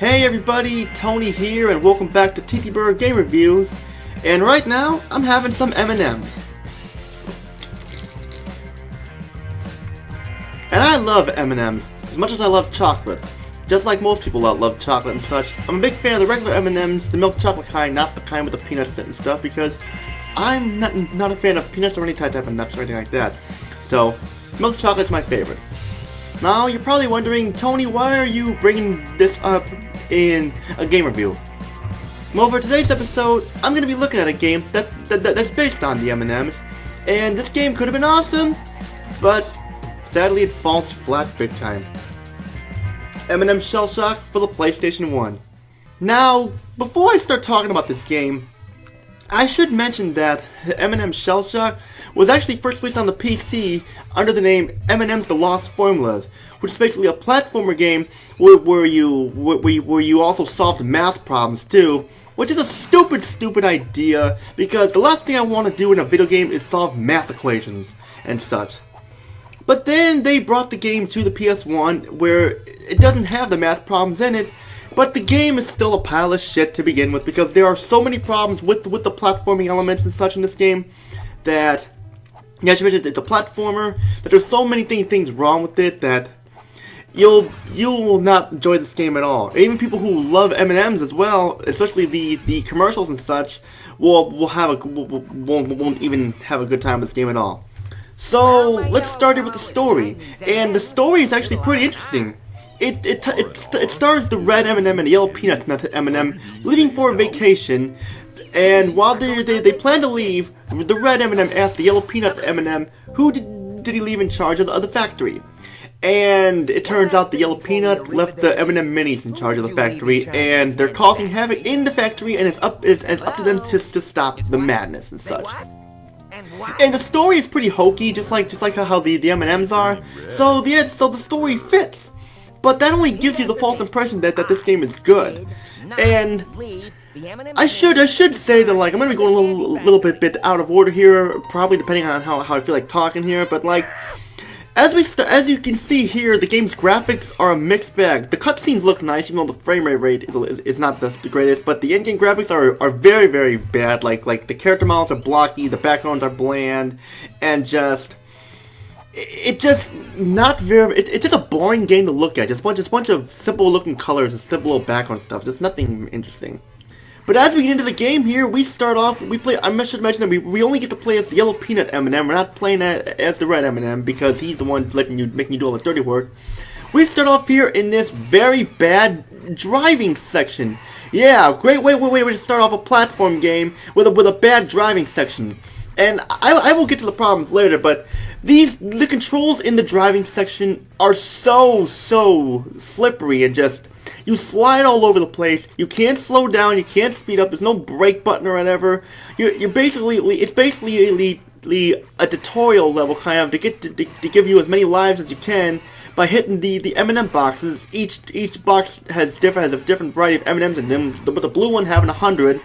Hey everybody, Tony here, and welcome back to TTBurger Game Reviews. And right now, I'm having some M&Ms. And I love M&Ms as much as I love chocolate. Just like most people love chocolate and such. I'm a big fan of the regular M&Ms, the milk chocolate kind, not the kind with the peanuts and stuff, because I'm not a fan of peanuts or any type of nuts or anything like that. So, milk chocolate's my favorite. Now, you're probably wondering, Tony, why are you bringing this up in a game review? Well, for today's episode, I'm going to be looking at a game that's based on the M&Ms, and this game could have been awesome, but sadly it falls flat big time. M&M Shell Shock for the PlayStation 1. Now, before I start talking about this game, I should mention that M&M Shell Shock was actually first released on the PC under the name M&M's The Lost Formulas, which is basically a platformer game where you also solved math problems too, which is a stupid idea, because the last thing I want to do in a video game is solve math equations and such. But then they brought the game to the PS1 where it doesn't have the math problems in it, but the game is still a pile of shit to begin with, because there are so many problems with the platforming elements and such in this game that, yeah, I should mention it's a platformer, that there's so many things wrong with it that you will not enjoy this game at all. Even people who love M&Ms as well, especially the commercials and such, won't even have a good time with this game at all. So let's start it with the story, and the story is actually pretty interesting. It stars the red M&M and the yellow peanut M&M leaving for a vacation, and while they plan to leave, the red M&M asks the yellow peanut M&M who did he leave in charge of the factory. And it turns out the yellow peanut left the M&M minis in charge of the factory, and they're causing havoc in the factory, and it's up to them to stop the madness and such. And the story is pretty hokey, just like how the M&Ms are. So the story fits. But that only gives you the false impression that this game is good. And I should say that, like, I'm gonna be going a little bit out of order here, probably depending on how I feel like talking here. But like, as you can see here, the game's graphics are a mixed bag. The cutscenes look nice, even though the frame rate is not the greatest. But the in-game graphics are very bad. Like the character models are blocky, the backgrounds are bland, and it's just a boring game to look at. Just a bunch of simple looking colors and simple little background stuff. Just nothing interesting. But as we get into the game here, we start off. I should mention that we only get to play as the yellow peanut M&M. We're not playing as the red M&M because he's the one making you do all the dirty work. We start off here in this very bad driving section. Yeah, great way to start off a platform game with a bad driving section. And I will get to the problems later, but the controls in the driving section are so slippery, and just, you slide all over the place. You can't slow down, you can't speed up, there's no brake button or whatever. It's basically a tutorial level kind of to give you as many lives as you can by hitting the M&M boxes. Each box has a different variety of M&Ms in them, with the blue one having 100.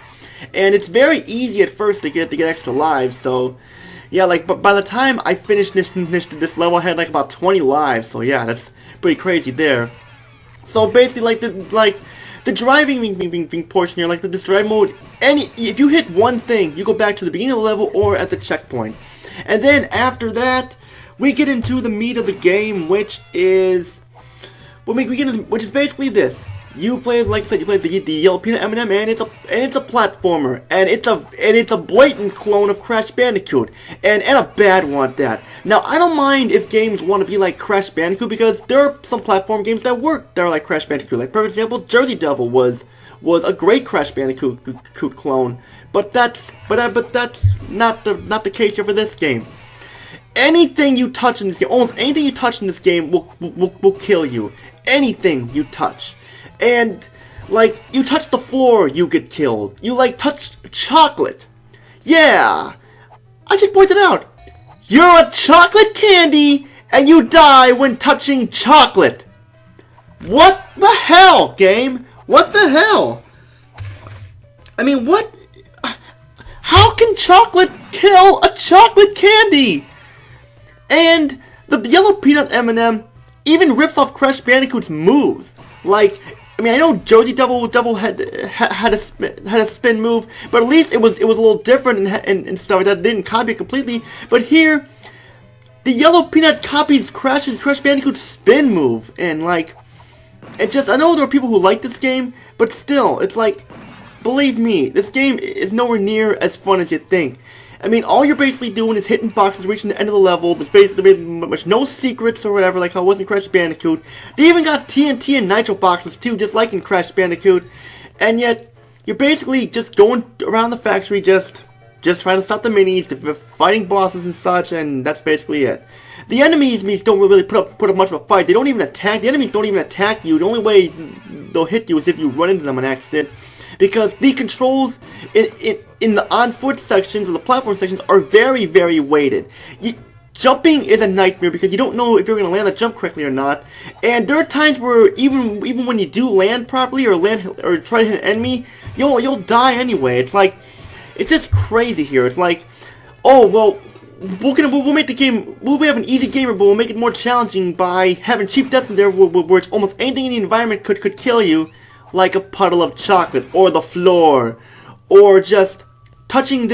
And it's very easy at first to get extra lives, so yeah, but by the time I finished this level, I had like about 20 lives, so yeah, that's pretty crazy there. So basically, the driving portion here, this drive mode, if you hit one thing, you go back to the beginning of the level or at the checkpoint. And then after that, we get into the meat of the game, which is basically this. You play, like I said, you play the yellow peanut M&M, and it's a platformer, and it's a blatant clone of Crash Bandicoot, and a bad one at that. Now, I don't mind if games want to be like Crash Bandicoot, because there are some platform games that are like Crash Bandicoot. Like, for example, Jersey Devil was a great Crash Bandicoot clone, but that's not the case here for this game. Anything you touch in this game, almost anything you touch in this game will kill you. Anything you touch. And, like, you touch the floor, you get killed. You, touch chocolate. Yeah! I should point it out. You're a chocolate candy, and you die when touching chocolate. What the hell, game? What the hell? I mean, what? How can chocolate kill a chocolate candy? And the yellow peanut M&M even rips off Crash Bandicoot's moves. Like, I mean, I know Jersey Devil had a spin move, but at least it was a little different and stuff like that. It didn't copy it completely. But here, the Yellow Peanut copies Crash Bandicoot's spin move, and like, it just, I know there are people who like this game, but still, it's like, believe me, this game is nowhere near as fun as you think. I mean, all you're basically doing is hitting boxes, reaching the end of the level. There's basically much no secrets or whatever, like how it was in Crash Bandicoot. They even got TNT and Nitro boxes too, just like in Crash Bandicoot. And yet, you're basically just going around the factory, just trying to stop the minis, fighting bosses and such, and that's basically it. The enemies don't really put up much of a fight. They don't even attack. The enemies don't even attack you. The only way they'll hit you is if you run into them on accident. Because the controls in the on-foot sections or the platform sections are very, very weighted. Jumping is a nightmare because you don't know if you're going to land the jump correctly or not. And there are times where even when you do land properly or try to hit an enemy, you'll die anyway. It's like, it's just crazy here. It's like, oh well, we'll make the game. We'll have an easy game, but we'll make it more challenging by having cheap deaths in there where it's almost anything in the environment could kill you. Like a puddle of chocolate, or the floor, or just touching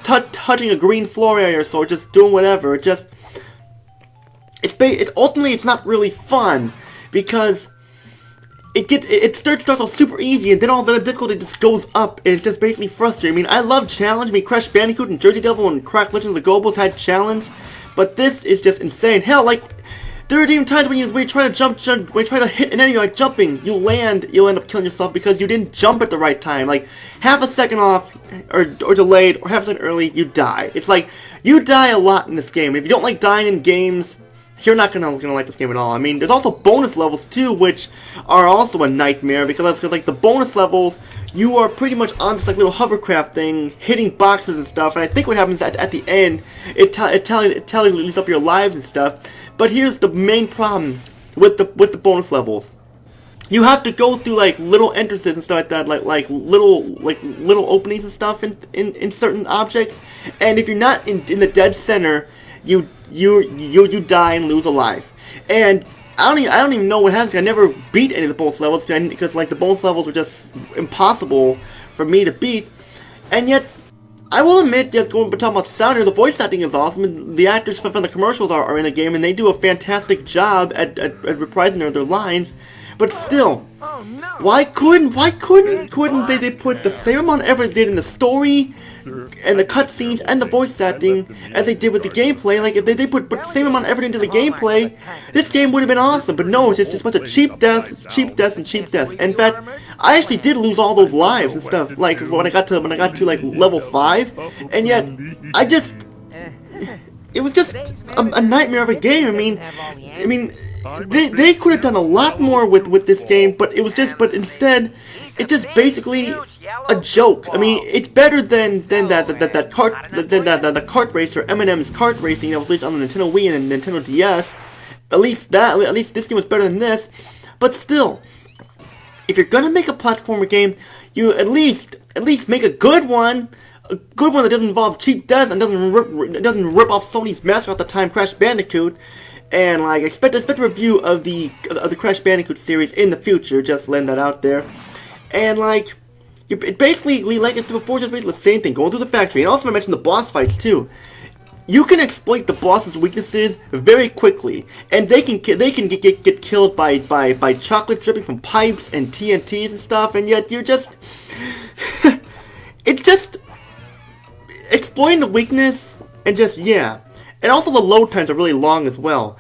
touching a green floor area, or so, or just doing whatever. Ultimately it's not really fun because it starts off super easy, and then all the difficulty just goes up, and it's just basically frustrating. I mean, I love challenge. I mean, Crash Bandicoot and Jersey Devil and Crack Legends of the Globals had challenge, but this is just insane. Hell, like, there are even times when you try to hit an enemy by jumping, you'll end up killing yourself because you didn't jump at the right time. Like, half a second off, or delayed, or half a second early, you die. It's like, you die a lot in this game. If you don't like dying in games, you're not gonna like this game at all. I mean, there's also bonus levels too, which are also a nightmare because like the bonus levels, you are pretty much on this like little hovercraft thing, hitting boxes and stuff. And I think what happens at the end, it tallies up your lives and stuff. But here's the main problem with the bonus levels. You have to go through like little entrances and stuff like that, like little openings and stuff in certain objects. And if you're not in the dead center, you die and lose a life. And I don't even know what happens. I never beat any of the bonus levels because like the bonus levels were just impossible for me to beat. And yet, I will admit, just talking about sound here, the voice acting is awesome, and the actors from the commercials are in the game, and they do a fantastic job at reprising their lines. But still, why couldn't they put the same amount of effort they did in the story and the cutscenes and the voice acting as they did with the gameplay? Like, if they put the same amount of effort into the gameplay, this game would have been awesome. But no, it's just a bunch of cheap deaths. In fact, I actually did lose all those lives and stuff. Like when I got to like level 5, and yet it was just a nightmare of a game. I mean, they could have done a lot more with this game, but instead, it's just basically a joke. I mean, it's better than the kart racer, M&M's kart racing that was released on the Nintendo Wii and Nintendo DS. At least this game was better than this. But still, if you're gonna make a platformer game, you at least make a good one. A good one that doesn't involve cheap deaths and doesn't rip off Sony's mascot at the time, Crash Bandicoot. And like expect a review of the Crash Bandicoot series in the future. Just letting that out there. And like, it basically, like I said before, just basically the same thing, going through the factory. And also I mentioned the boss fights too. You can exploit the boss's weaknesses very quickly, and they can get killed by chocolate dripping from pipes and TNTs and stuff. And yet you're just it's just exploiting the weakness and just And also the load times are really long as well.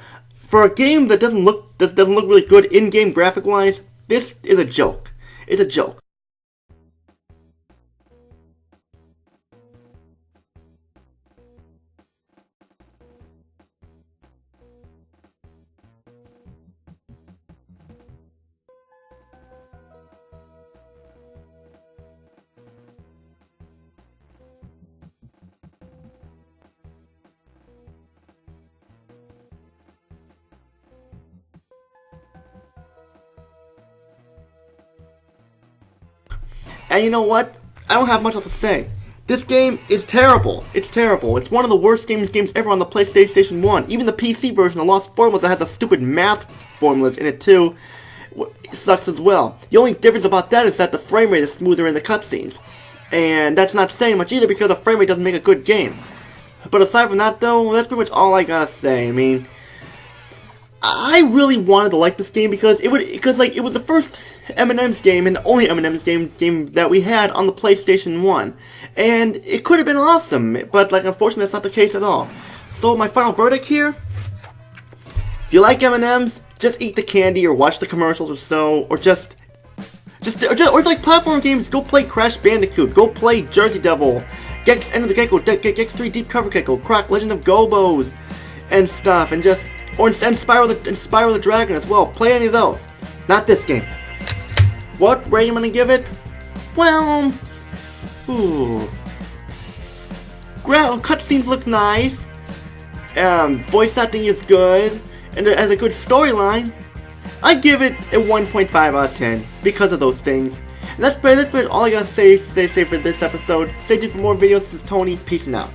For a game that doesn't look really good in-game graphic-wise, this is a joke. It's a joke. And you know what? I don't have much else to say. This game is terrible. It's terrible. It's one of the worst games ever on the PlayStation 1. Even the PC version, the Lost Formulas, that has a stupid math formulas in it too. sucks as well. The only difference about that is that the frame rate is smoother in the cutscenes. And that's not saying much either because the frame rate doesn't make a good game. But aside from that though, that's pretty much all I gotta say. I mean, I really wanted to like this game because it was the first M&M's game and the only M&M's game that we had on the PlayStation 1. And it could have been awesome, but like unfortunately that's not the case at all. So my final verdict here, if you like M&M's, just eat the candy or watch the commercials or so, or just if you like platform games, go play Crash Bandicoot, go play Jersey Devil, Gex Enter the Gecko, Gex 3 Deep Cover Gecko, Croc Legend of Gobos, and stuff, and Spyro the Dragon as well. Play any of those. Not this game. What rating am I gonna give it? Well, cutscenes look nice. Voice acting is good, and it has a good storyline. I give it a 1.5 out of 10 because of those things. And that's pretty much all I gotta say for this episode. Stay tuned for more videos. This is Tony. Peace and out.